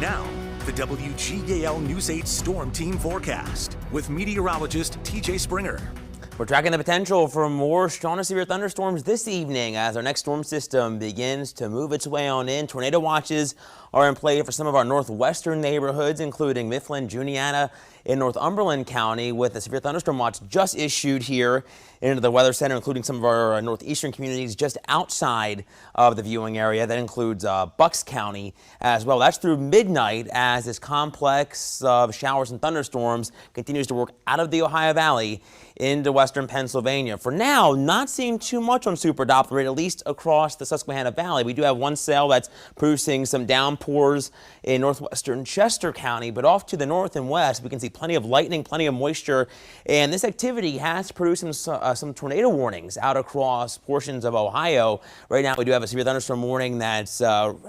Now, the WGAL News 8 Storm Team forecast with meteorologist TJ Springer. We're tracking the potential for more strong to severe thunderstorms this evening as our next storm system begins to move its way on in. Tornado watches are in play for some of our northwestern neighborhoods, including Mifflin, Juniata, in Northumberland County, with a severe thunderstorm watch just issued here into the Weather Center, including some of our northeastern communities just outside of the viewing area. That includes Bucks County as well. That's through midnight as this complex of showers and thunderstorms continues to work out of the Ohio Valley into western Pennsylvania. For now, not seeing too much on Super Doppler, at least across the Susquehanna Valley. We do have one cell that's producing some downpours in northwestern Chester County, but off to the north and west, we can see plenty of lightning, plenty of moisture, and this activity has produced some tornado warnings out across portions of Ohio. Right now, we do have a severe thunderstorm warning that's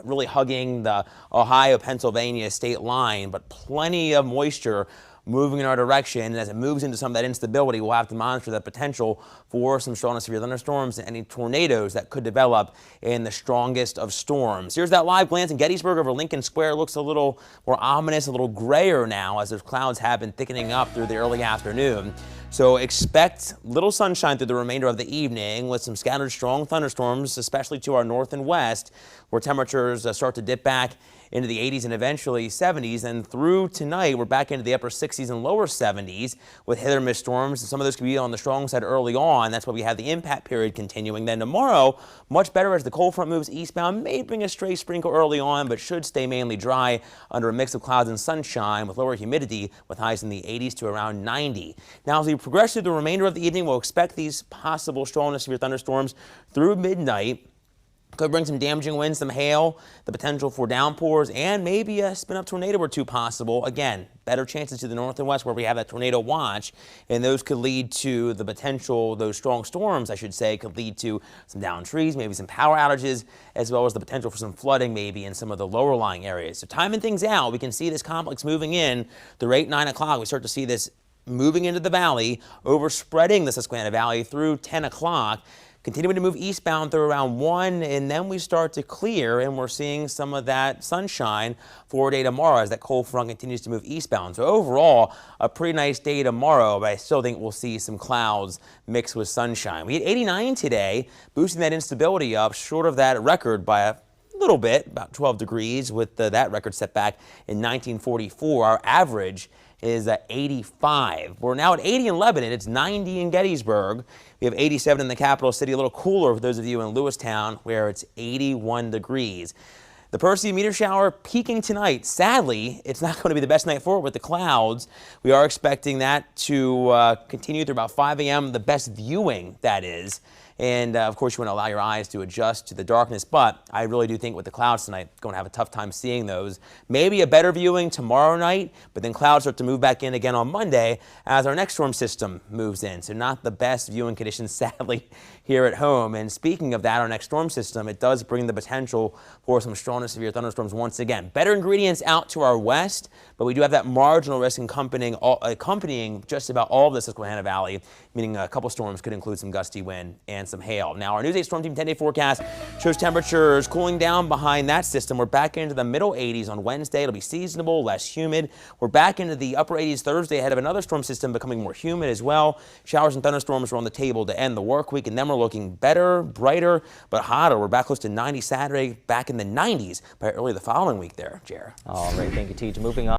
really hugging the Ohio-Pennsylvania state line, but plenty of moisture moving in our direction, and as it moves into some of that instability, we'll have to monitor the potential for some strong and severe thunderstorms and any tornadoes that could develop in the strongest of storms. Here's that live glance in Gettysburg over Lincoln Square. Looks a little more ominous, a little grayer now as those clouds have been thickening up through the early afternoon. So expect little sunshine through the remainder of the evening with some scattered strong thunderstorms, especially to our north and west, where temperatures start to dip back into the 80s and eventually 70s. And through tonight, we're back into the upper 60s and lower 70s with hit or miss storms. Some of those could be on the strong side early on. That's why we have the impact period continuing. Then tomorrow, much better as the cold front moves eastbound. May bring a stray sprinkle early on, but should stay mainly dry under a mix of clouds and sunshine with lower humidity with highs in the 80s to around 90. Now, as we progress through the remainder of the evening, we'll expect these possible strong to severe thunderstorms through midnight. Could bring some damaging winds, some hail, the potential for downpours, and maybe a spin-up tornado or two possible. Again, better chances to the north and west where we have that tornado watch, and those could lead to the potential, those strong storms, I should say, could lead to some downed trees, maybe some power outages, as well as the potential for some flooding maybe in some of the lower-lying areas. So timing things out, we can see this complex moving in through 8, 9 o'clock. We start to see this moving into the valley, overspreading the Susquehanna Valley through 10 o'clock. Continuing to move eastbound through around 1, and then we start to clear, and we're seeing some of that sunshine for day tomorrow as that cold front continues to move eastbound. So overall, a pretty nice day tomorrow, but I still think we'll see some clouds mixed with sunshine. We had 89 today, boosting that instability up short of that record by a little bit, about 12 degrees with that record set back in 1944. Our average is at 85. We're now at 80 in Lebanon. It's 90 in Gettysburg. We have 87 in the capital city, a little cooler for those of you in Lewistown, where it's 81 degrees. The Percy meteor shower peaking tonight. Sadly, it's not going to be the best night for it with the clouds. We are expecting that to continue through about 5 a.m., the best viewing, that is. And, of course, you want to allow your eyes to adjust to the darkness. But I really do think with the clouds tonight, going to have a tough time seeing those. Maybe a better viewing tomorrow night, but then clouds start to move back in again on Monday as our next storm system moves in. So not the best viewing conditions, sadly, here at home. And speaking of that, our next storm system, it does bring the potential for some strong to severe thunderstorms once again. Better ingredients out to our west, but we do have that marginal risk accompanying just about all of the Susquehanna Valley, meaning a couple storms could include some gusty wind and some hail. Now, our News 8 Storm Team 10-day forecast shows temperatures cooling down behind that system. We're back into the middle 80s on Wednesday. It'll be seasonable, less humid. We're back into the upper 80s Thursday ahead of another storm system becoming more humid as well. Showers and thunderstorms are on the table to end the work week, and then we're looking better, brighter, but hotter. We're back close to 90 Saturday, back in the 90s by early the following week there, Jer. All right, thank you, Teach. Moving on.